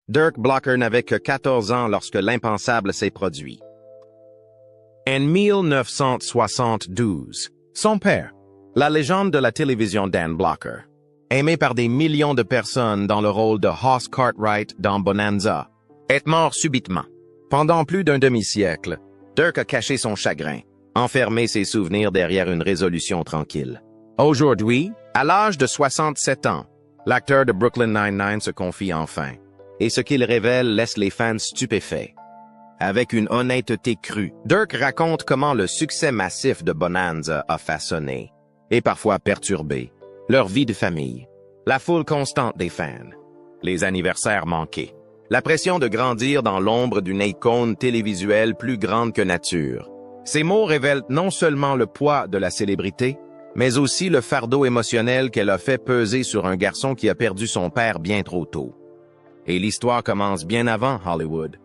Dirk Blocker n'avait que 14 ans lorsque l'impensable s'est produit. En 1972, son père, la légende de la télévision Dan Blocker, aimé par des millions de personnes dans le rôle de Hoss Cartwright dans Bonanza, est mort subitement. Pendant plus d'un demi-siècle, Dirk a caché son chagrin, enfermé ses souvenirs derrière une résolution tranquille. Aujourd'hui, à l'âge de 67 ans, l'acteur de Brooklyn Nine-Nine se confie enfin, et ce qu'il révèle laisse les fans stupéfaits. Avec une honnêteté crue, Dirk raconte comment le succès massif de Bonanza a façonné, et parfois perturbé, leur vie de famille, la foule constante des fans, les anniversaires manqués, la pression de grandir dans l'ombre d'une icône télévisuelle plus grande que nature. Ces mots révèlent non seulement le poids de la célébrité, mais aussi le fardeau émotionnel qu'elle a fait peser sur un garçon qui a perdu son père bien trop tôt. Et l'histoire commence bien avant Hollywood.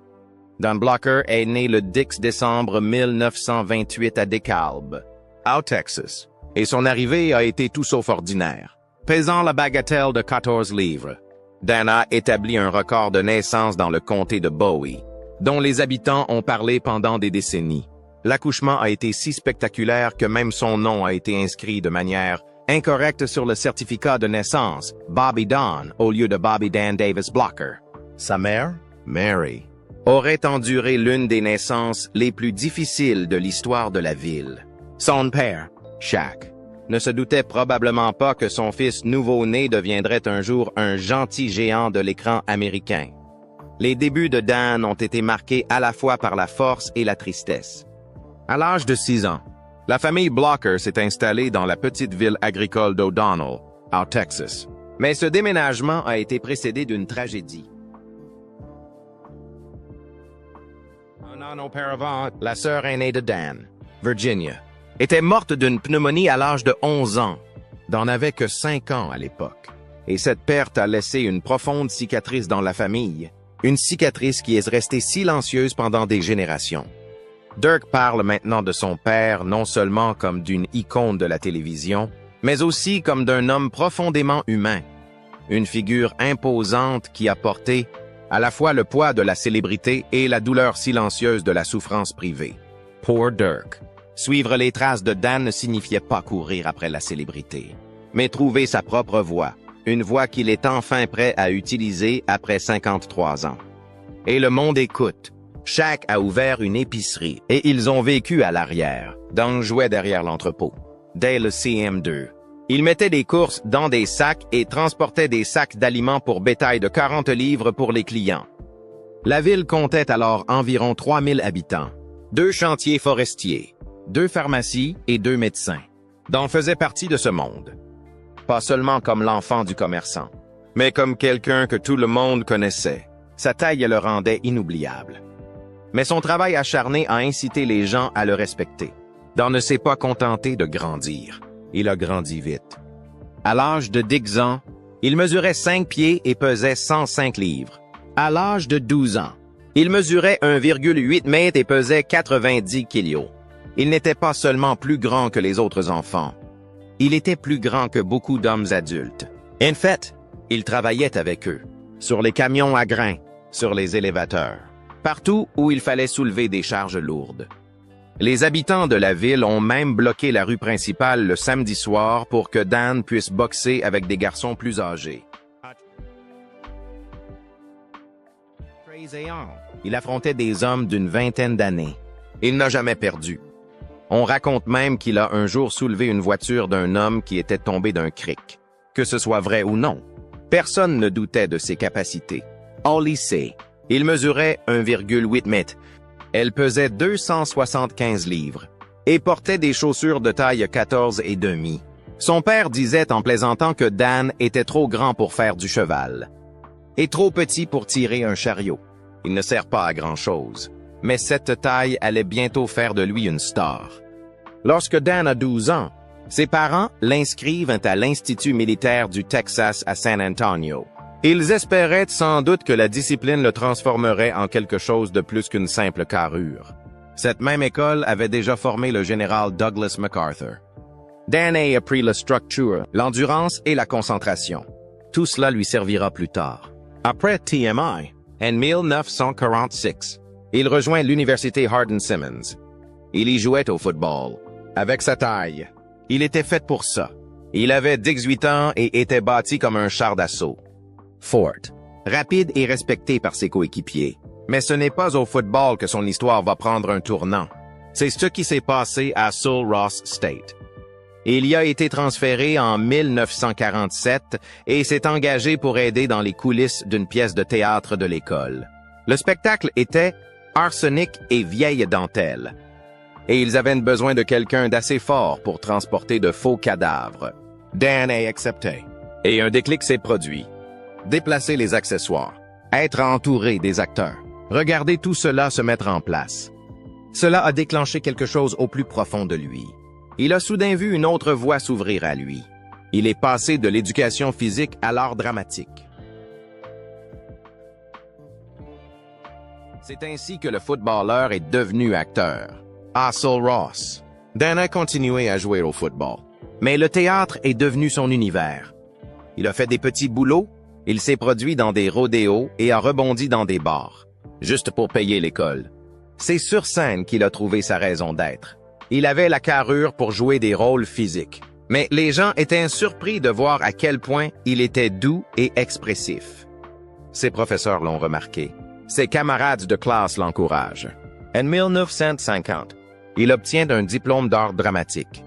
Dan Blocker est né le 10 décembre 1928 à DeKalb, au Texas, et son arrivée a été tout sauf ordinaire. Pesant la bagatelle de 14 livres, Dan a établi un record de naissance dans le comté de Bowie, dont les habitants ont parlé pendant des décennies. L'accouchement a été si spectaculaire que même son nom a été inscrit de manière incorrecte sur le certificat de naissance, Bobby Don, au lieu de Bobby Dan Davis Blocker. Sa mère, Mary, aurait enduré l'une des naissances les plus difficiles de l'histoire de la ville. Son père, Shaq, ne se doutait probablement pas que son fils nouveau-né deviendrait un jour un gentil géant de l'écran américain. Les débuts de Dan ont été marqués à la fois par la force et la tristesse. À l'âge de 6 ans, la famille Blocker s'est installée dans la petite ville agricole d'O'Donnell, au Texas. Mais ce déménagement a été précédé d'une tragédie. Un an auparavant, la sœur aînée de Dan, Virginia, était morte d'une pneumonie à l'âge de 11 ans. D'en avait que 5 ans à l'époque. Et cette perte a laissé une profonde cicatrice dans la famille. Une cicatrice qui est restée silencieuse pendant des générations. Dirk parle maintenant de son père non seulement comme d'une icône de la télévision, mais aussi comme d'un homme profondément humain. Une figure imposante qui a porté à la fois le poids de la célébrité et la douleur silencieuse de la souffrance privée. Poor Dirk. Suivre les traces de Dan ne signifiait pas courir après la célébrité, mais trouver sa propre voix, une voix qu'il est enfin prêt à utiliser après 53 ans. Et le monde écoute. Shaq a ouvert une épicerie et ils ont vécu à l'arrière. Dan jouait derrière l'entrepôt. Dès le CM2, il mettait des courses dans des sacs et transportait des sacs d'aliments pour bétail de 40 livres pour les clients. La ville comptait alors environ 3000 habitants, 2 chantiers forestiers, 2 pharmacies et 2 médecins. Dan faisait partie de ce monde. Pas seulement comme l'enfant du commerçant, mais comme quelqu'un que tout le monde connaissait. Sa taille le rendait inoubliable. Mais son travail acharné a incité les gens à le respecter. Dan ne s'est pas contenté de grandir. Il a grandi vite. À l'âge de 10 ans, il mesurait 5 pieds et pesait 105 livres. À l'âge de 12 ans, il mesurait 1,8 mètres et pesait 90 kilos. Il n'était pas seulement plus grand que les autres enfants. Il était plus grand que beaucoup d'hommes adultes. En fait, il travaillait avec eux, sur les camions à grains, sur les élévateurs. Partout où il fallait soulever des charges lourdes. Les habitants de la ville ont même bloqué la rue principale le samedi soir pour que Dan puisse boxer avec des garçons plus âgés. Il affrontait des hommes d'une vingtaine d'années. Il n'a jamais perdu. On raconte même qu'il a un jour soulevé une voiture d'un homme qui était tombé d'un crick. Que ce soit vrai ou non, personne ne doutait de ses capacités. Au lycée, il mesurait 1,8 mètres. Elle pesait 275 livres et portait des chaussures de taille 14 et demi. Son père disait en plaisantant que Dan était trop grand pour faire du cheval et trop petit pour tirer un chariot. Il ne sert pas à grand-chose, mais cette taille allait bientôt faire de lui une star. Lorsque Dan a 12 ans, ses parents l'inscrivent à l'Institut militaire du Texas à San Antonio. Ils espéraient sans doute que la discipline le transformerait en quelque chose de plus qu'une simple carrure. Cette même école avait déjà formé le général Douglas MacArthur. Dan a appris la structure, l'endurance et la concentration. Tout cela lui servira plus tard. Après TMI, En 1946, il rejoint l'université Hardin-Simmons. Il y jouait au football. Avec sa taille, il était fait pour ça. Il avait 18 ans et était bâti comme un char d'assaut. Fort, rapide et respecté par ses coéquipiers. Mais ce n'est pas au football que son histoire va prendre un tournant. C'est ce qui s'est passé à Sul Ross State. Il y a été transféré en 1947 et s'est engagé pour aider dans les coulisses d'une pièce de théâtre de l'école. Le spectacle était Arsenic et vieille dentelle. Et ils avaient besoin de quelqu'un d'assez fort pour transporter de faux cadavres. Dan a accepté. Et un déclic s'est produit. Déplacer les accessoires. Être entouré des acteurs. Regarder tout cela se mettre en place. Cela a déclenché quelque chose au plus profond de lui. Il a soudain vu une autre voie s'ouvrir à lui. Il est passé de l'éducation physique à l'art dramatique. C'est ainsi que le footballeur est devenu acteur. À Sul Ross, Dan a continué à jouer au football. Mais le théâtre est devenu son univers. Il a fait des petits boulots, il s'est produit dans des rodéos et a rebondi dans des bars, juste pour payer l'école. C'est sur scène qu'il a trouvé sa raison d'être. Il avait la carrure pour jouer des rôles physiques. Mais les gens étaient surpris de voir à quel point il était doux et expressif. Ses professeurs l'ont remarqué. Ses camarades de classe l'encouragent. En 1950, il obtient un diplôme d'art dramatique.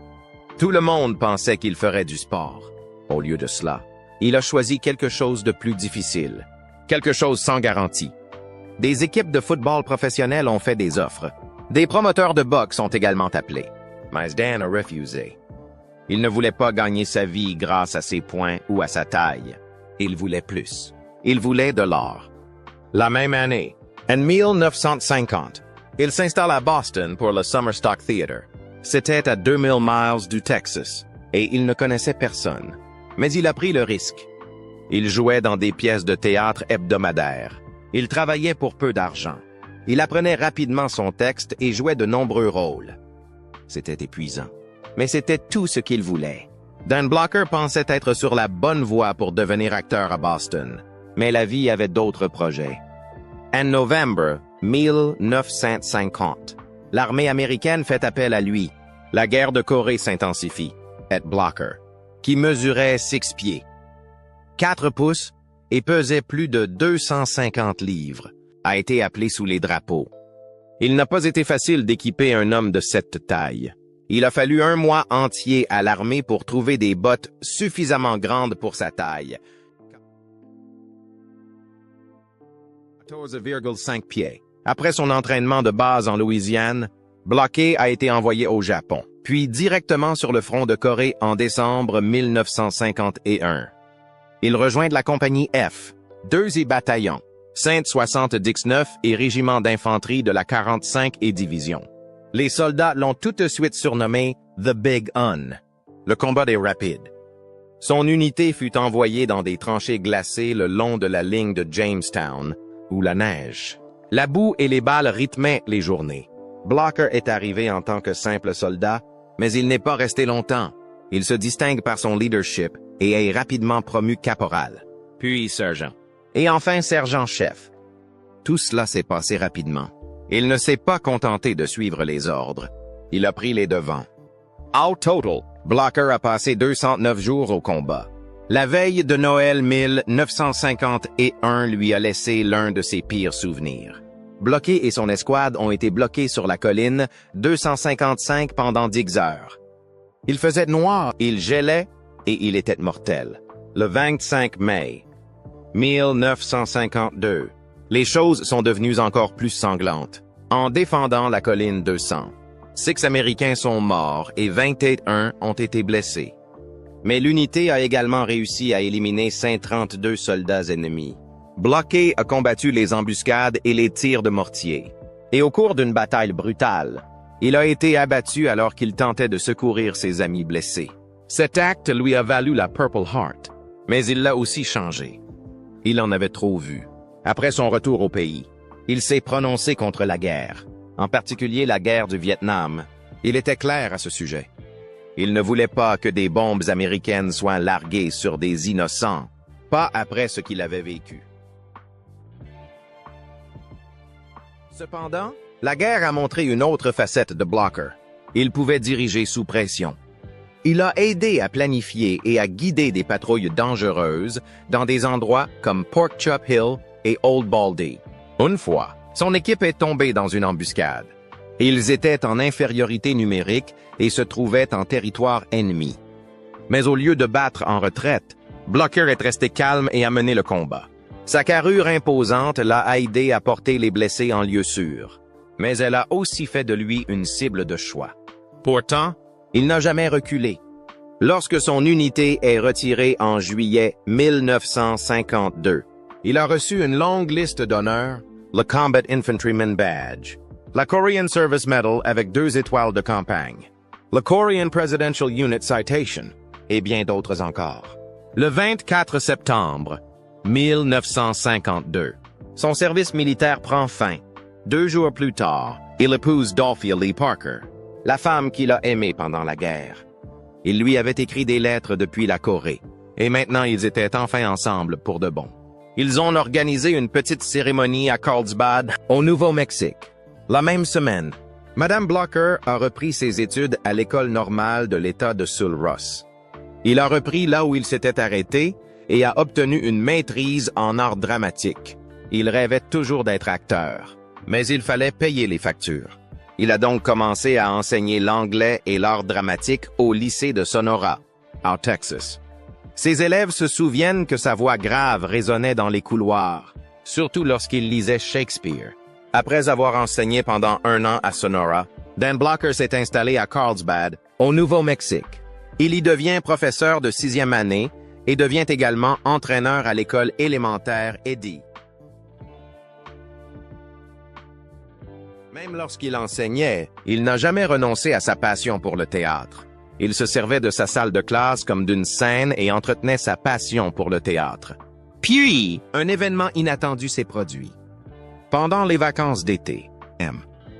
Tout le monde pensait qu'il ferait du sport. Au lieu de cela, il a choisi quelque chose de plus difficile. Quelque chose sans garantie. Des équipes de football professionnelles ont fait des offres. Des promoteurs de boxe ont également appelé. Mais Dan a refusé. Il ne voulait pas gagner sa vie grâce à ses poings ou à sa taille. Il voulait plus. Il voulait de l'or. La même année, en 1950, il s'installe à Boston pour le Summerstock Theatre. C'était à 2000 miles du Texas, et il ne connaissait personne. Mais il a pris le risque. Il jouait dans des pièces de théâtre hebdomadaires. Il travaillait pour peu d'argent. Il apprenait rapidement son texte et jouait de nombreux rôles. C'était épuisant, mais c'était tout ce qu'il voulait. Dan Blocker pensait être sur la bonne voie pour devenir acteur à Boston, mais la vie avait d'autres projets. En novembre 1950, l'armée américaine fait appel à lui. La guerre de Corée s'intensifie. Et Blocker, qui mesurait 6 pieds, 4 pouces et pesait plus de 250 livres, a été appelé sous les drapeaux. Il n'a pas été facile d'équiper un homme de cette taille. Il a fallu 1 mois entier à l'armée pour trouver des bottes suffisamment grandes pour sa taille. 14,5 pieds. Après son entraînement de base en Louisiane, Blocker a été envoyé au Japon, puis directement sur le front de Corée en décembre 1951. Il rejoint la compagnie F, 2e bataillon, Sainte 79 et régiment d'infanterie de la 45 et division. Les soldats l'ont tout de suite surnommé The Big Un, le combat des rapides. Son unité fut envoyée dans des tranchées glacées le long de la ligne de Jamestown, où la neige, la boue et les balles rythmaient les journées. Blocker est arrivé en tant que simple soldat, mais il n'est pas resté longtemps. Il se distingue par son leadership et est rapidement promu caporal, puis sergent, et enfin sergent-chef. Tout cela s'est passé rapidement. Il ne s'est pas contenté de suivre les ordres. Il a pris les devants. Au total, Blocker a passé 209 jours au combat. La veille de Noël 1951 lui a laissé l'un de ses pires souvenirs. Blocker et son escouade ont été bloqués sur la colline 255 pendant 10 heures. Il faisait noir, il gelait et il était mortel. Le 25 mai 1952, les choses sont devenues encore plus sanglantes. En défendant la colline 200, 6 Américains sont morts et 21 ont été blessés. Mais l'unité a également réussi à éliminer 132 soldats ennemis. Blocker a combattu les embuscades et les tirs de mortier. Et au cours d'une bataille brutale, il a été abattu alors qu'il tentait de secourir ses amis blessés. Cet acte lui a valu la Purple Heart, mais il l'a aussi changé. Il en avait trop vu. Après son retour au pays, il s'est prononcé contre la guerre, en particulier la guerre du Vietnam. Il était clair à ce sujet. Il ne voulait pas que des bombes américaines soient larguées sur des innocents, pas après ce qu'il avait vécu. Cependant, la guerre a montré une autre facette de Blocker. Il pouvait diriger sous pression. Il a aidé à planifier et à guider des patrouilles dangereuses dans des endroits comme Pork Chop Hill et Old Baldy. Une fois, son équipe est tombée dans une embuscade. Ils étaient en infériorité numérique et se trouvaient en territoire ennemi. Mais au lieu de battre en retraite, Blocker est resté calme et a mené le combat. Sa carrure imposante l'a aidé à porter les blessés en lieu sûr. Mais elle a aussi fait de lui une cible de choix. Pourtant, il n'a jamais reculé. Lorsque son unité est retirée en juillet 1952, il a reçu une longue liste d'honneurs, le Combat Infantryman Badge, la Korean Service Medal avec 2 étoiles de campagne, le Korean Presidential Unit Citation, et bien d'autres encore. Le 24 septembre 1952, son service militaire prend fin. 2 jours plus tard, il épouse Dolphia Lee Parker, la femme qu'il a aimée pendant la guerre. Il lui avait écrit des lettres depuis la Corée, et maintenant ils étaient enfin ensemble pour de bon. Ils ont organisé une petite cérémonie à Carlsbad, au Nouveau-Mexique. La même semaine, Madame Blocker a repris ses études à l'école normale de l'État de Sul Ross. Il a repris là où il s'était arrêté et a obtenu une maîtrise en art dramatique. Il rêvait toujours d'être acteur, mais il fallait payer les factures. Il a donc commencé à enseigner l'anglais et l'art dramatique au lycée de Sonora, au Texas. Ses élèves se souviennent que sa voix grave résonnait dans les couloirs, surtout lorsqu'il lisait Shakespeare. Après avoir enseigné pendant 1 an à Sonora, Dan Blocker s'est installé à Carlsbad, au Nouveau-Mexique. Il y devient professeur de 6e année et devient également entraîneur à l'école élémentaire Eddy. Même lorsqu'il enseignait, il n'a jamais renoncé à sa passion pour le théâtre. Il se servait de sa salle de classe comme d'une scène et entretenait sa passion pour le théâtre. Puis, un événement inattendu s'est produit. Pendant les vacances d'été,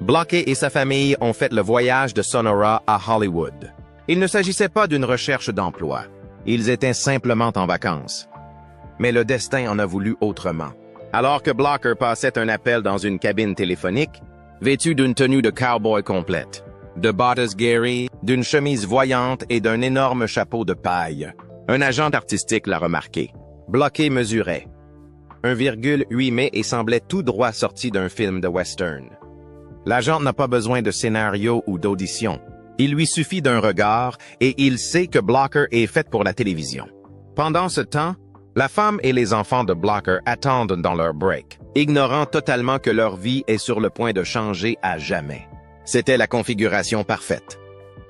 Blocker et sa famille ont fait le voyage de Sonora à Hollywood. Il ne s'agissait pas d'une recherche d'emploi. Ils étaient simplement en vacances. Mais le destin en a voulu autrement. Alors que Blocker passait un appel dans une cabine téléphonique, vêtu d'une tenue de cowboy complète, de bottes Gary, d'une chemise voyante et d'un énorme chapeau de paille, un agent artistique l'a remarqué. Blocker mesurait 1,8 m et semblait tout droit sorti d'un film de western. L'agent n'a pas besoin de scénario ou d'audition. Il lui suffit d'un regard et il sait que Blocker est fait pour la télévision. Pendant ce temps, la femme et les enfants de Blocker attendent dans leur break, ignorant totalement que leur vie est sur le point de changer à jamais. C'était la configuration parfaite.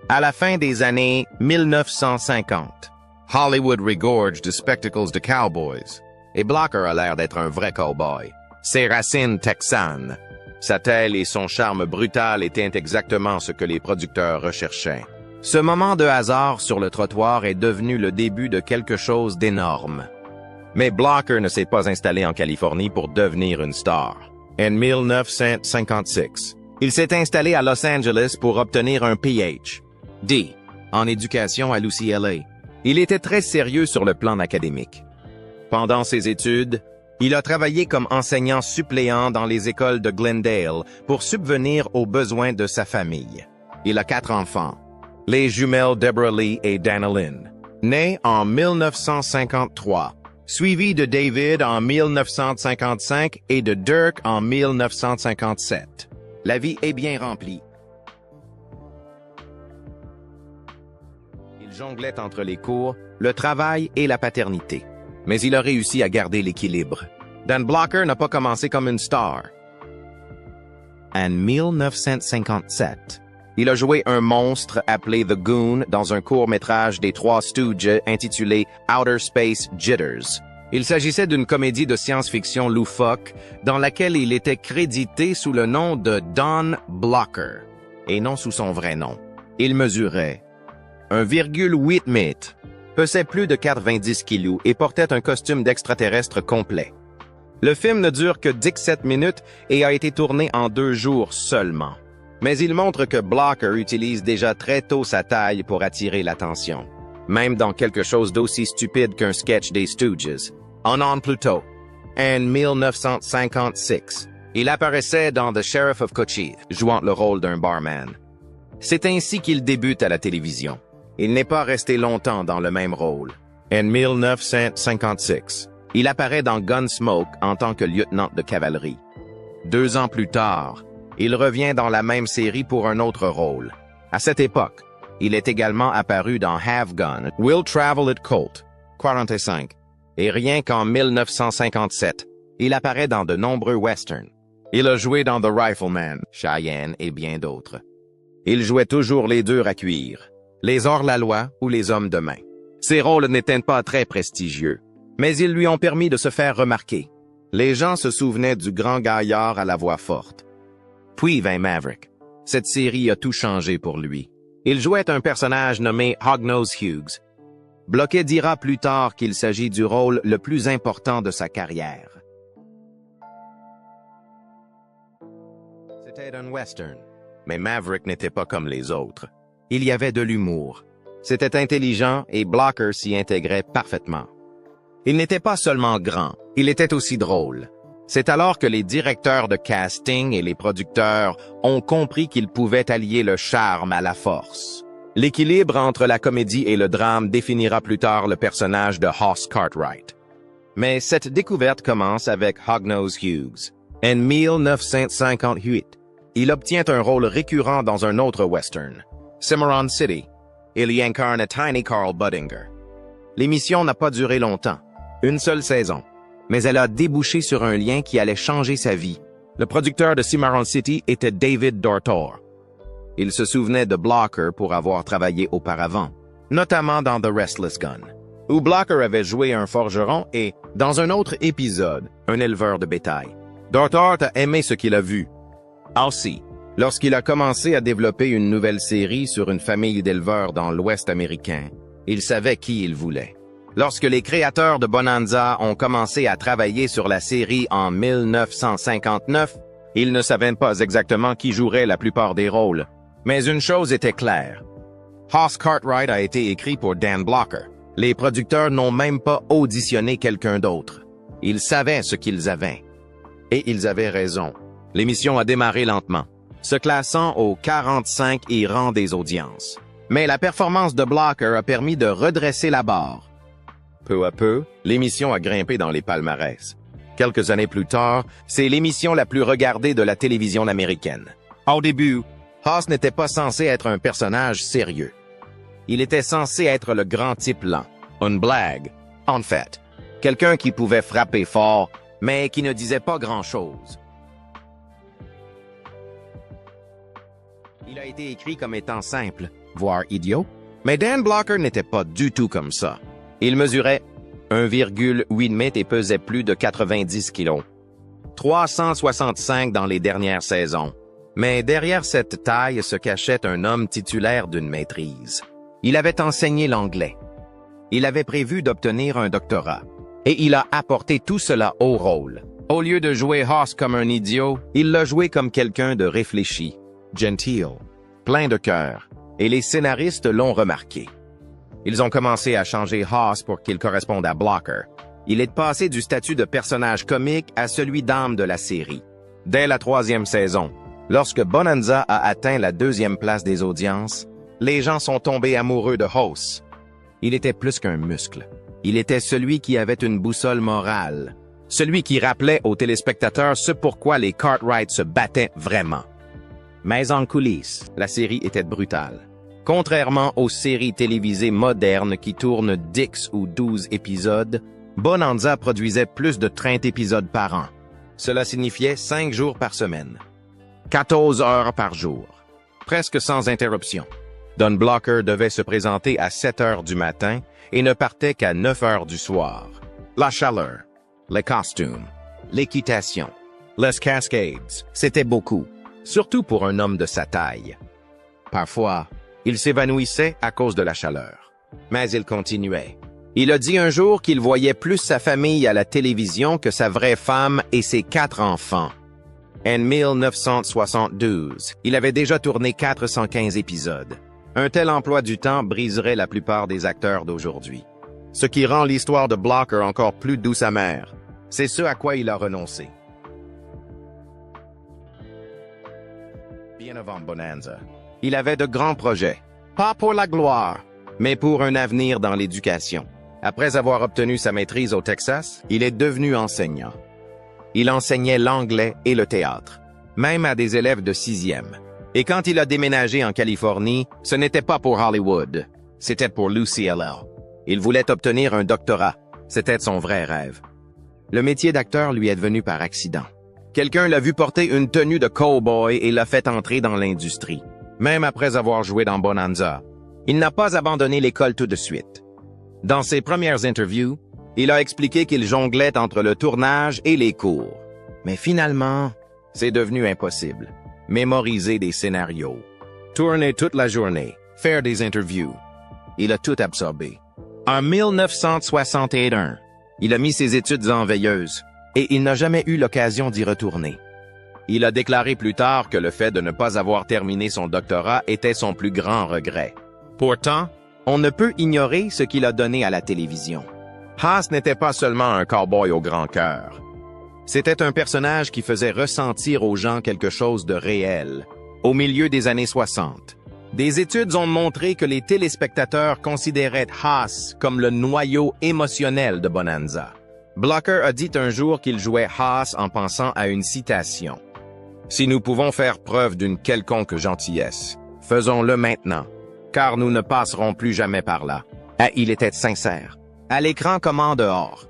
À la fin des années 1950, Hollywood regorge de spectacles de cowboys, et Blocker a l'air d'être un vrai cowboy. Ses racines texanes, sa taille et son charme brutal étaient exactement ce que les producteurs recherchaient. Ce moment de hasard sur le trottoir est devenu le début de quelque chose d'énorme. Mais Blocker ne s'est pas installé en Californie pour devenir une star. En 1956, il s'est installé à Los Angeles pour obtenir un Ph.D. en éducation à l'UCLA. Il était très sérieux sur le plan académique. Pendant ses études, il a travaillé comme enseignant suppléant dans les écoles de Glendale pour subvenir aux besoins de sa famille. Il a 4 enfants, les jumelles Deborah Lee et Dana Lynn, nés en 1953. Suivi de David en 1955 et de Dirk en 1957. La vie est bien remplie. Il jonglait entre les cours, le travail et la paternité. Mais il a réussi à garder l'équilibre. Dan Blocker n'a pas commencé comme une star. En 1957, il a joué un monstre appelé The Goon dans un court-métrage des 3 Stooges intitulé Outer Space Jitters. Il s'agissait d'une comédie de science-fiction loufoque dans laquelle il était crédité sous le nom de Don Blocker et non sous son vrai nom. Il mesurait 1,8 m, pesait plus de 90 kilos et portait un costume d'extraterrestre complet. Le film ne dure que 17 minutes et a été tourné en 2 jours seulement. Mais il montre que Blocker utilise déjà très tôt sa taille pour attirer l'attention, même dans quelque chose d'aussi stupide qu'un sketch des Stooges. En plus tôt, en 1956, Il apparaissait dans The Sheriff of Cochise, jouant le rôle d'un barman. C'est ainsi qu'il débute à la télévision. Il n'est pas resté longtemps dans le même rôle. En 1956, il apparaît dans Gunsmoke en tant que lieutenant de cavalerie. 2 ans plus tard, il revient dans la même série pour un autre rôle. À cette époque, il est également apparu dans Have Gun, Will Travel It Colt, 45. Et rien qu'en 1957, il apparaît dans de nombreux westerns. Il a joué dans The Rifleman, Cheyenne et bien d'autres. Il jouait toujours les durs à cuire, les hors-la-loi ou les hommes de main. Ses rôles n'étaient pas très prestigieux, mais ils lui ont permis de se faire remarquer. Les gens se souvenaient du grand gaillard à la voix forte. Puis vint Maverick. Cette série a tout changé pour lui. Il jouait un personnage nommé Hognose Hughes. Bloquet dira plus tard qu'il s'agit du rôle le plus important de sa carrière. C'était un western, mais Maverick n'était pas comme les autres. Il y avait de l'humour. C'était intelligent et Blocker s'y intégrait parfaitement. Il n'était pas seulement grand, il était aussi drôle. C'est alors que les directeurs de casting et les producteurs ont compris qu'ils pouvaient allier le charme à la force. L'équilibre entre la comédie et le drame définira plus tard le personnage de Hoss Cartwright. Mais cette découverte commence avec Hognose Hughes. En 1958, il obtient un rôle récurrent dans un autre western, Cimarron City. Il y incarne Tiny Carl Budinger. L'émission n'a pas duré longtemps, une seule saison, mais elle a débouché sur un lien qui allait changer sa vie. Le producteur de Cimarron City était David Dortor. Il se souvenait de Blocker pour avoir travaillé auparavant, notamment dans The Restless Gun, où Blocker avait joué un forgeron et, dans un autre épisode, un éleveur de bétail. Dortor a aimé ce qu'il a vu. Aussi, lorsqu'il a commencé à développer une nouvelle série sur une famille d'éleveurs dans l'Ouest américain, il savait qui il voulait. Lorsque les créateurs de Bonanza ont commencé à travailler sur la série en 1959, ils ne savaient pas exactement qui jouerait la plupart des rôles. Mais une chose était claire. Hoss Cartwright a été écrit pour Dan Blocker. Les producteurs n'ont même pas auditionné quelqu'un d'autre. Ils savaient ce qu'ils avaient. Et ils avaient raison. L'émission a démarré lentement, se classant au 45 rang des audiences. Mais la performance de Blocker a permis de redresser la barre. Peu à peu, l'émission a grimpé dans les palmarès. Quelques années plus tard, c'est l'émission la plus regardée de la télévision américaine. Au début, Hoss n'était pas censé être un personnage sérieux. Il était censé être le grand type lent, une blague, en fait. Quelqu'un qui pouvait frapper fort, mais qui ne disait pas grand-chose. Il a été écrit comme étant simple, voire idiot, mais Dan Blocker n'était pas du tout comme ça. Il mesurait 1,8 m et pesait plus de 90 kilos. 365 dans les dernières saisons. Mais derrière cette taille se cachait un homme titulaire d'une maîtrise. Il avait enseigné l'anglais. Il avait prévu d'obtenir un doctorat. Et il a apporté tout cela au rôle. Au lieu de jouer Hoss comme un idiot, il l'a joué comme quelqu'un de réfléchi, genteel, plein de cœur. Et les scénaristes l'ont remarqué. Ils ont commencé à changer Hoss pour qu'il corresponde à Blocker. Il est passé du statut de personnage comique à celui d'âme de la série. Dès la 3e saison, lorsque Bonanza a atteint la 2e place des audiences, les gens sont tombés amoureux de Hoss. Il était plus qu'un muscle. Il était celui qui avait une boussole morale. Celui qui rappelait aux téléspectateurs ce pourquoi les Cartwright se battaient vraiment. Mais en coulisses, la série était brutale. Contrairement aux séries télévisées modernes qui tournent 10 ou 12 épisodes, Bonanza produisait plus de 30 épisodes par an. Cela signifiait 5 jours par semaine. 14 heures par jour, presque sans interruption. Don Blocker devait se présenter à 7 heures du matin et ne partait qu'à 9 heures du soir. La chaleur, les costumes, l'équitation, les cascades, c'était beaucoup, surtout pour un homme de sa taille. Parfois, il s'évanouissait à cause de la chaleur, mais il continuait. Il a dit un jour qu'il voyait plus sa famille à la télévision que sa vraie femme et ses 4 enfants. En 1972, il avait déjà tourné 415 épisodes. Un tel emploi du temps briserait la plupart des acteurs d'aujourd'hui. Ce qui rend l'histoire de Blocker encore plus douce amère. C'est ce à quoi il a renoncé. Bien avant Bonanza, il avait de grands projets, pas pour la gloire, mais pour un avenir dans l'éducation. Après avoir obtenu sa maîtrise au Texas, il est devenu enseignant. Il enseignait l'anglais et le théâtre, même à des élèves de 6e. Et quand il a déménagé en Californie, ce n'était pas pour Hollywood, c'était pour l'UCLA. Il voulait obtenir un doctorat, c'était son vrai rêve. Le métier d'acteur lui est devenu par accident. Quelqu'un l'a vu porter une tenue de cow-boy et l'a fait entrer dans l'industrie. Même après avoir joué dans Bonanza, il n'a pas abandonné l'école tout de suite. Dans ses premières interviews, il a expliqué qu'il jonglait entre le tournage et les cours. Mais finalement, c'est devenu impossible. Mémoriser des scénarios, tourner toute la journée, faire des interviews. Il a tout absorbé. En 1961, il a mis ses études en veilleuse et il n'a jamais eu l'occasion d'y retourner. Il a déclaré plus tard que le fait de ne pas avoir terminé son doctorat était son plus grand regret. Pourtant, on ne peut ignorer ce qu'il a donné à la télévision. Haas n'était pas seulement un cow-boy au grand cœur. C'était un personnage qui faisait ressentir aux gens quelque chose de réel. Au milieu des années 60, des études ont montré que les téléspectateurs considéraient Haas comme le noyau émotionnel de Bonanza. Blocker a dit un jour qu'il jouait Haas en pensant à une citation. « Si nous pouvons faire preuve d'une quelconque gentillesse, faisons-le maintenant, car nous ne passerons plus jamais par là. » Ah, il était sincère. À l'écran comme en dehors.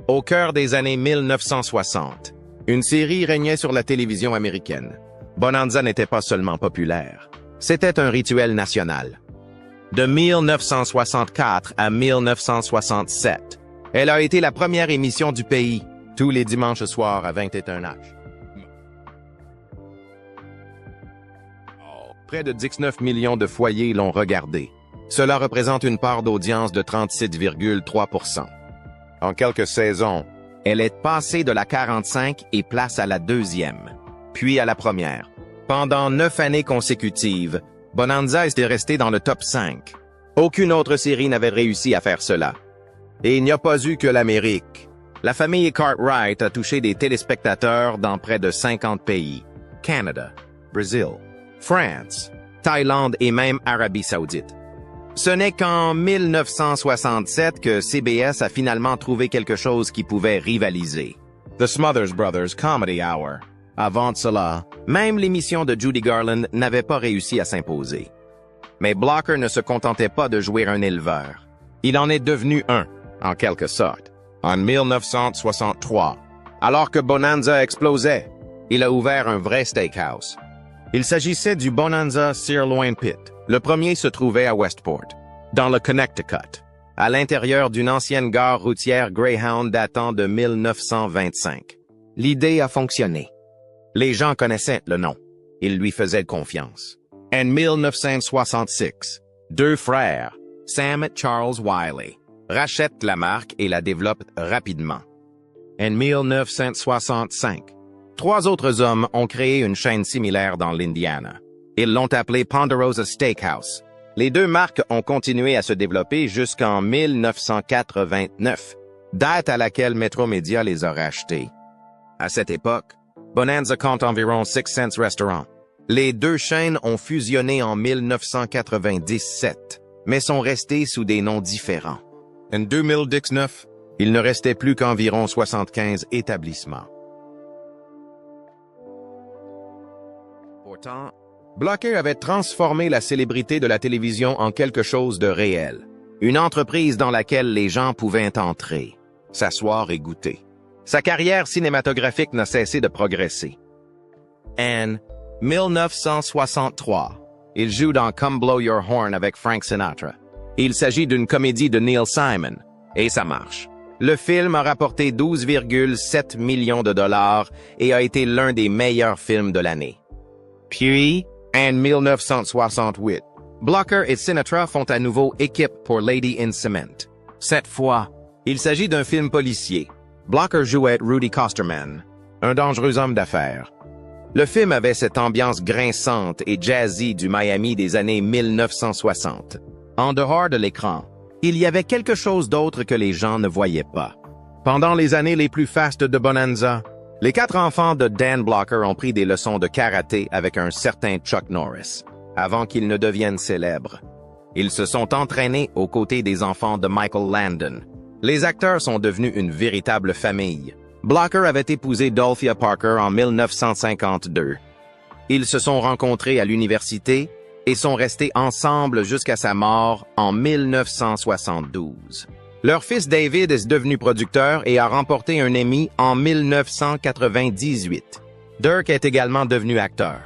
Au cœur des années 1960, une série régnait sur la télévision américaine. Bonanza n'était pas seulement populaire, c'était un rituel national. De 1964 à 1967, elle a été la première émission du pays, tous les dimanches soirs à 21h. Près de 19 millions de foyers l'ont regardé. Cela représente une part d'audience de 37,3%. En quelques saisons, elle est passée de la 45 et place à la 2e, puis à la 1re. Pendant 9 années consécutives, Bonanza était resté dans le top 5. Aucune autre série n'avait réussi à faire cela. Et il n'y a pas eu que l'Amérique. La famille Cartwright a touché des téléspectateurs dans près de 50 pays. Canada, Brésil, France, Thaïlande et même Arabie Saoudite. Ce n'est qu'en 1967 que CBS a finalement trouvé quelque chose qui pouvait rivaliser. The Smothers Brothers Comedy Hour. Avant cela, même l'émission de Judy Garland n'avait pas réussi à s'imposer. Mais Blocker ne se contentait pas de jouer un éleveur. Il en est devenu un, en quelque sorte. En 1963, alors que Bonanza explosait, il a ouvert un vrai steakhouse. Il s'agissait du Bonanza Sirloin Pit. Le premier se trouvait à Westport, dans le Connecticut, à l'intérieur d'une ancienne gare routière Greyhound datant de 1925. L'idée a fonctionné. Les gens connaissaient le nom. Ils lui faisaient confiance. En 1966, deux frères, Sam et Charles Wiley, rachètent la marque et la développent rapidement. En 1965, trois autres hommes ont créé une chaîne similaire dans l'Indiana. Ils l'ont appelée Ponderosa Steakhouse. Les deux marques ont continué à se développer jusqu'en 1989, date à laquelle Metromedia les a rachetées. À cette époque, Bonanza compte environ 6 Cents Restaurants. Les deux chaînes ont fusionné en 1997, mais sont restées sous des noms différents. En 2019, il ne restait plus qu'environ 75 établissements. Pourtant, Blocker avait transformé la célébrité de la télévision en quelque chose de réel. Une entreprise dans laquelle les gens pouvaient entrer, s'asseoir et goûter. Sa carrière cinématographique n'a cessé de progresser. En 1963, il joue dans Come Blow Your Horn avec Frank Sinatra. Il s'agit d'une comédie de Neil Simon, et ça marche. Le film a rapporté 12,7 millions de dollars et a été l'un des meilleurs films de l'année. Puis, en 1968, Blocker et Sinatra font à nouveau équipe pour Lady in Cement. Cette fois, il s'agit d'un film policier. Blocker jouait Rudy Kosterman, un dangereux homme d'affaires. Le film avait cette ambiance grinçante et jazzy du Miami des années 1960. En dehors de l'écran, il y avait quelque chose d'autre que les gens ne voyaient pas. Pendant les années les plus fastes de Bonanza, Les 4 enfants de Dan Blocker ont pris des leçons de karaté avec un certain Chuck Norris, avant qu'ils ne deviennent célèbres. Ils se sont entraînés aux côtés des enfants de Michael Landon. Les acteurs sont devenus une véritable famille. Blocker avait épousé Dolphia Parker en 1952. Ils se sont rencontrés à l'université et sont restés ensemble jusqu'à sa mort en 1972. Leur fils David est devenu producteur et a remporté un Emmy en 1998. Dirk est également devenu acteur.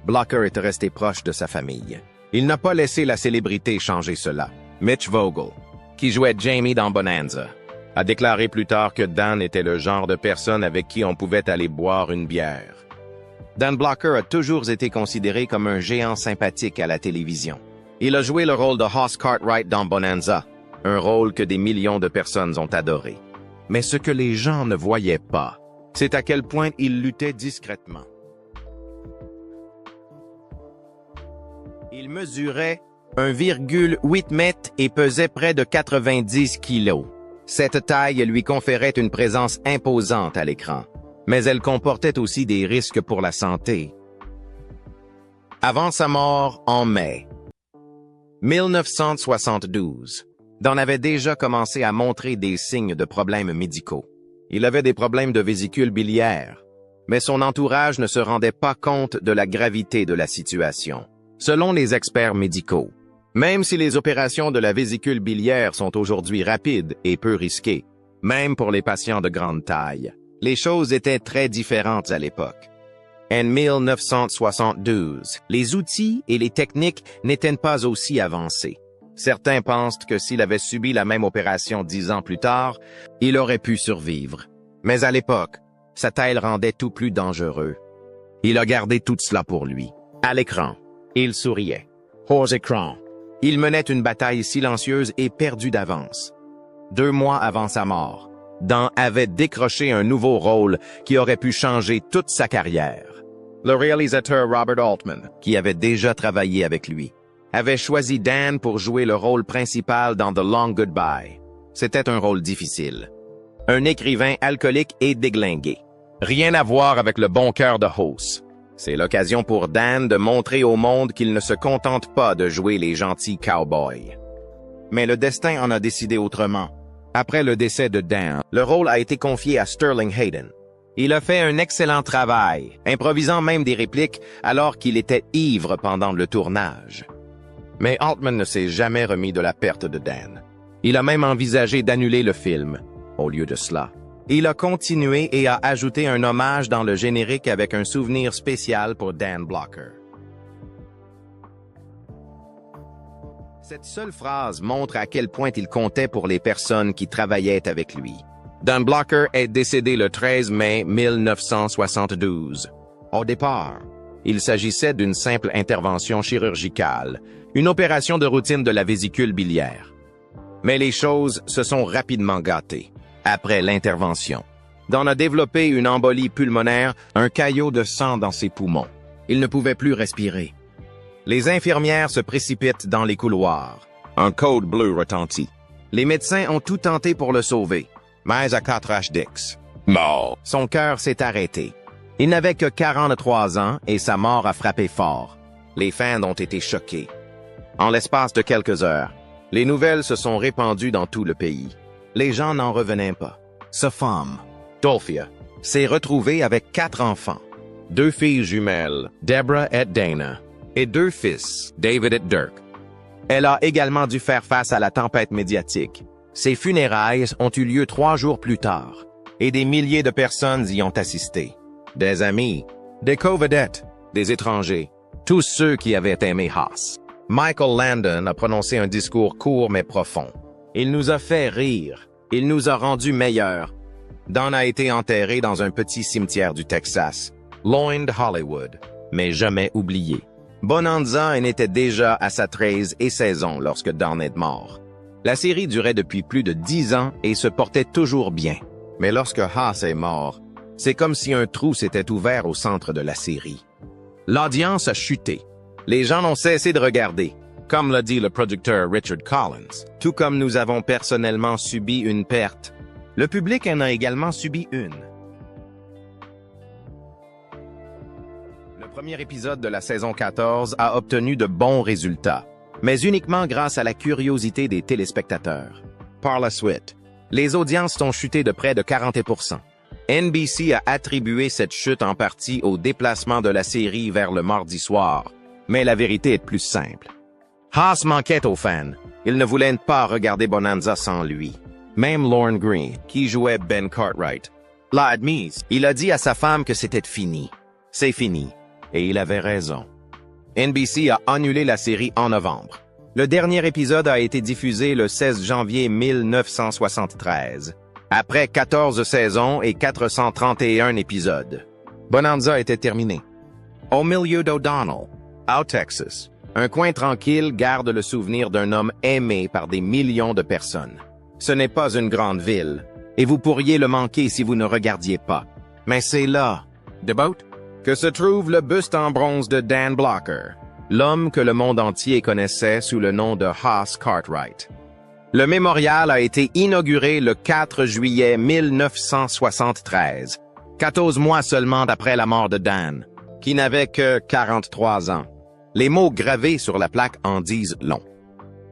Blocker est resté proche de sa famille. Il n'a pas laissé la célébrité changer cela. Mitch Vogel, qui jouait Jamie dans Bonanza, a déclaré plus tard que Dan était le genre de personne avec qui on pouvait aller boire une bière. Dan Blocker a toujours été considéré comme un géant sympathique à la télévision. Il a joué le rôle de Hoss Cartwright dans Bonanza, un rôle que des millions de personnes ont adoré. Mais ce que les gens ne voyaient pas, c'est à quel point il luttait discrètement. Il mesurait 1,8 mètres et pesait près de 90 kilos. Cette taille lui conférait une présence imposante à l'écran, mais elle comportait aussi des risques pour la santé. Avant sa mort en mai 1972, Dan avait déjà commencé à montrer des signes de problèmes médicaux. Il avait des problèmes de vésicule biliaire, mais son entourage ne se rendait pas compte de la gravité de la situation. Selon les experts médicaux, même si les opérations de la vésicule biliaire sont aujourd'hui rapides et peu risquées, même pour les patients de grande taille, les choses étaient très différentes à l'époque. En 1972, les outils et les techniques n'étaient pas aussi avancés. Certains pensent que s'il avait subi la même opération 10 ans plus tard, il aurait pu survivre. Mais à l'époque, sa taille rendait tout plus dangereux. Il a gardé tout cela pour lui. À l'écran, il souriait. Hors écran, il menait une bataille silencieuse et perdue d'avance. 2 mois avant sa mort, Dan avait décroché un nouveau rôle qui aurait pu changer toute sa carrière. Le réalisateur Robert Altman, qui avait déjà travaillé avec lui, avait choisi Dan pour jouer le rôle principal dans The Long Goodbye. C'était un rôle difficile. Un écrivain alcoolique et déglingué. Rien à voir avec le bon cœur de Hoss. C'est l'occasion pour Dan de montrer au monde qu'il ne se contente pas de jouer les gentils cowboys. Mais le destin en a décidé autrement. Après le décès de Dan, le rôle a été confié à Sterling Hayden. Il a fait un excellent travail, improvisant même des répliques alors qu'il était ivre pendant le tournage. Mais Altman ne s'est jamais remis de la perte de Dan. Il a même envisagé d'annuler le film. Au lieu de cela, il a continué et a ajouté un hommage dans le générique avec un souvenir spécial pour Dan Blocker. Cette seule phrase montre à quel point il comptait pour les personnes qui travaillaient avec lui. Dan Blocker est décédé le 13 mai 1972. Au départ, il s'agissait d'une simple intervention chirurgicale, une opération de routine de la vésicule biliaire. Mais les choses se sont rapidement gâtées. Après l'intervention, Dan a développé une embolie pulmonaire, un caillot de sang dans ses poumons. Il ne pouvait plus respirer. Les infirmières se précipitent dans les couloirs. Un code bleu retentit. Les médecins ont tout tenté pour le sauver, mais à 4 HDX. Mort. Son cœur s'est arrêté. Il n'avait que 43 ans et sa mort a frappé fort. Les fans ont été choqués. En l'espace de quelques heures, les nouvelles se sont répandues dans tout le pays. Les gens n'en revenaient pas. Sa femme, Dolphia, s'est retrouvée avec 4 enfants. 2 filles jumelles, Deborah et Dana, et 2 fils, David et Dirk. Elle a également dû faire face à la tempête médiatique. Ses funérailles ont eu lieu 3 jours plus tard, et des milliers de personnes y ont assisté. Des amis, des co-vedettes, des étrangers, tous ceux qui avaient aimé Hoss. Michael Landon a prononcé un discours court mais profond. Il nous a fait rire. Il nous a rendus meilleurs. Dan a été enterré dans un petit cimetière du Texas, loin de Hollywood, mais jamais oublié. Bonanza en était déjà à sa 13e saison lorsque Dan est mort. La série durait depuis plus de 10 ans et se portait toujours bien. Mais lorsque Hoss est mort, c'est comme si un trou s'était ouvert au centre de la série. L'audience a chuté. Les gens n'ont cessé de regarder, comme l'a dit le producteur Richard Collins. Tout comme nous avons personnellement subi une perte, le public en a également subi une. Le premier épisode de la saison 14 a obtenu de bons résultats, mais uniquement grâce à la curiosité des téléspectateurs. Par la suite, les audiences ont chuté de près de 40%. NBC a attribué cette chute en partie au déplacement de la série vers le mardi soir, mais la vérité est plus simple. Haas manquait aux fans. Ils ne voulaient pas regarder Bonanza sans lui. Même Lorne Greene, qui jouait Ben Cartwright, l'a admis. Il a dit à sa femme que c'était fini. C'est fini. Et il avait raison. NBC a annulé la série en novembre. Le dernier épisode a été diffusé le 16 janvier 1973, après 14 saisons et 431 épisodes. Bonanza était terminé. Au milieu d'O'Donnell, au Texas, un coin tranquille garde le souvenir d'un homme aimé par des millions de personnes. Ce n'est pas une grande ville, et vous pourriez le manquer si vous ne regardiez pas. Mais c'est là, Debout, que se trouve le buste en bronze de Dan Blocker, l'homme que le monde entier connaissait sous le nom de Haas Cartwright. Le mémorial a été inauguré le 4 juillet 1973, 14 mois seulement après la mort de Dan, qui n'avait que 43 ans. Les mots gravés sur la plaque en disent long.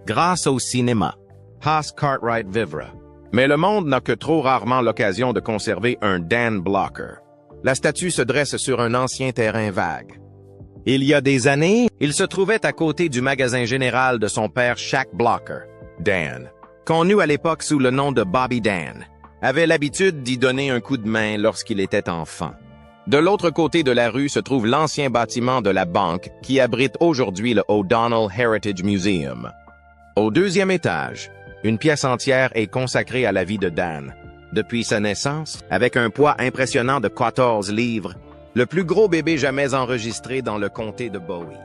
Grâce au cinéma, Haas Cartwright vivra. Mais le monde n'a que trop rarement l'occasion de conserver un Dan Blocker. La statue se dresse sur un ancien terrain vague. Il y a des années, il se trouvait à côté du magasin général de son père Shaq Blocker. Dan, connu à l'époque sous le nom de Bobby Dan, avait l'habitude d'y donner un coup de main lorsqu'il était enfant. De l'autre côté de la rue se trouve l'ancien bâtiment de la banque qui abrite aujourd'hui le O'Donnell Heritage Museum. Au deuxième étage, une pièce entière est consacrée à la vie de Dan. Depuis sa naissance, avec un poids impressionnant de 14 livres, le plus gros bébé jamais enregistré dans le comté de Bowie.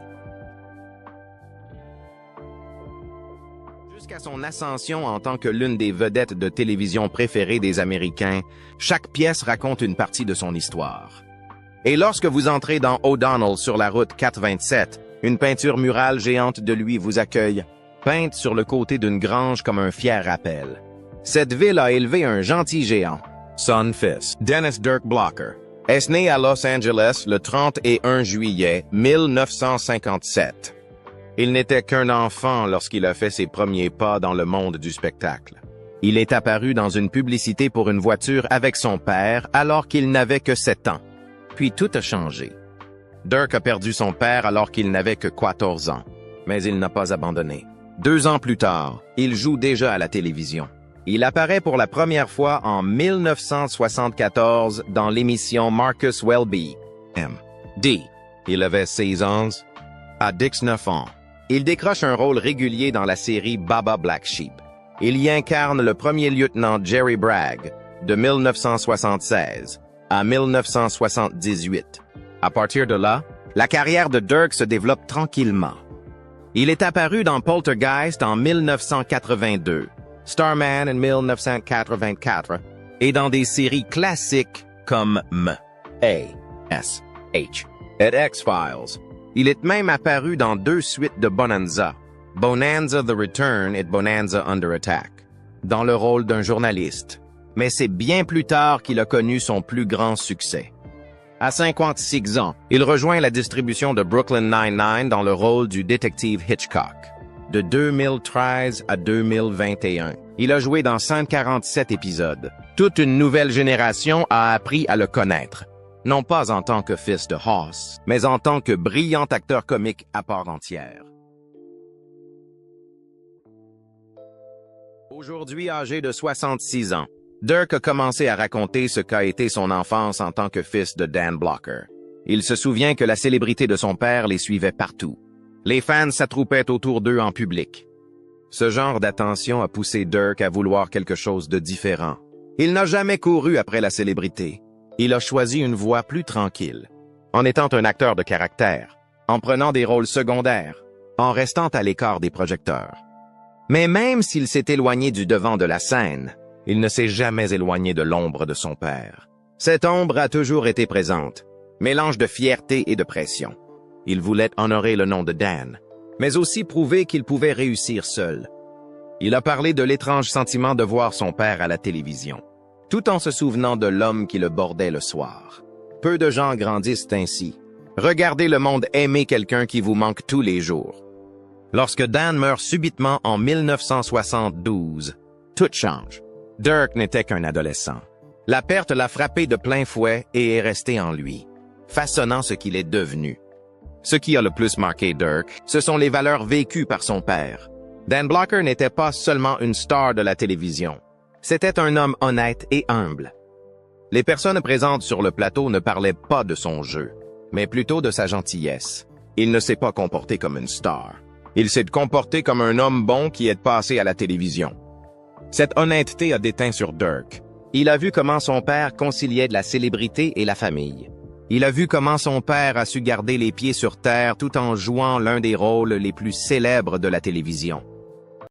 Jusqu'à son ascension en tant que l'une des vedettes de télévision préférées des Américains, chaque pièce raconte une partie de son histoire. Et lorsque vous entrez dans O'Donnell sur la route 427, une peinture murale géante de lui vous accueille, peinte sur le côté d'une grange comme un fier rappel. Cette ville a élevé un gentil géant, son fils, Dennis Dirk Blocker, est né à Los Angeles le 31 juillet 1957. Il n'était qu'un enfant lorsqu'il a fait ses premiers pas dans le monde du spectacle. Il est apparu dans une publicité pour une voiture avec son père alors qu'il n'avait que 7 ans. Puis tout a changé. Dirk a perdu son père alors qu'il n'avait que 14 ans, mais il n'a pas abandonné. 2 ans plus tard, il joue déjà à la télévision. Il apparaît pour la première fois en 1974 dans l'émission Marcus Welby, M.D. Il avait 16 ans. À 19 ans, il décroche un rôle régulier dans la série Baba Black Sheep. Il y incarne le premier lieutenant Jerry Bragg de 1976 à 1978. À partir de là, la carrière de Dirk se développe tranquillement. Il est apparu dans Poltergeist en 1982, Starman en 1984 et dans des séries classiques comme M, A, S, H et X-Files. Il est même apparu dans 2 suites de Bonanza, Bonanza The Return et Bonanza Under Attack, dans le rôle d'un journaliste. Mais c'est bien plus tard qu'il a connu son plus grand succès. À 56 ans, il rejoint la distribution de Brooklyn Nine-Nine dans le rôle du détective Hitchcock. De 2013 à 2021, il a joué dans 147 épisodes. Toute une nouvelle génération a appris à le connaître, non pas en tant que fils de Haas, mais en tant que brillant acteur comique à part entière. Aujourd'hui âgé de 66 ans, Dirk a commencé à raconter ce qu'a été son enfance en tant que fils de Dan Blocker. Il se souvient que la célébrité de son père les suivait partout. Les fans s'attroupaient autour d'eux en public. Ce genre d'attention a poussé Dirk à vouloir quelque chose de différent. Il n'a jamais couru après la célébrité. Il a choisi une voie plus tranquille, en étant un acteur de caractère, en prenant des rôles secondaires, en restant à l'écart des projecteurs. Mais même s'il s'est éloigné du devant de la scène, il ne s'est jamais éloigné de l'ombre de son père. Cette ombre a toujours été présente, mélange de fierté et de pression. Il voulait honorer le nom de Dan, mais aussi prouver qu'il pouvait réussir seul. Il a parlé de l'étrange sentiment de voir son père à la télévision, tout en se souvenant de l'homme qui le bordait le soir. Peu de gens grandissent ainsi, Regardez le monde aimer quelqu'un qui vous manque tous les jours. Lorsque Dan meurt subitement en 1972, tout change. Dirk n'était qu'un adolescent. La perte l'a frappé de plein fouet et est restée en lui, façonnant ce qu'il est devenu. Ce qui a le plus marqué Dirk, ce sont les valeurs vécues par son père. Dan Blocker n'était pas seulement une star de la télévision. C'était un homme honnête et humble. Les personnes présentes sur le plateau ne parlaient pas de son jeu, mais plutôt de sa gentillesse. Il ne s'est pas comporté comme une star. Il s'est comporté comme un homme bon qui est passé à la télévision. Cette honnêteté a déteint sur Dirk. Il a vu comment son père conciliait de la célébrité et la famille. Il a vu comment son père a su garder les pieds sur terre tout en jouant l'un des rôles les plus célèbres de la télévision.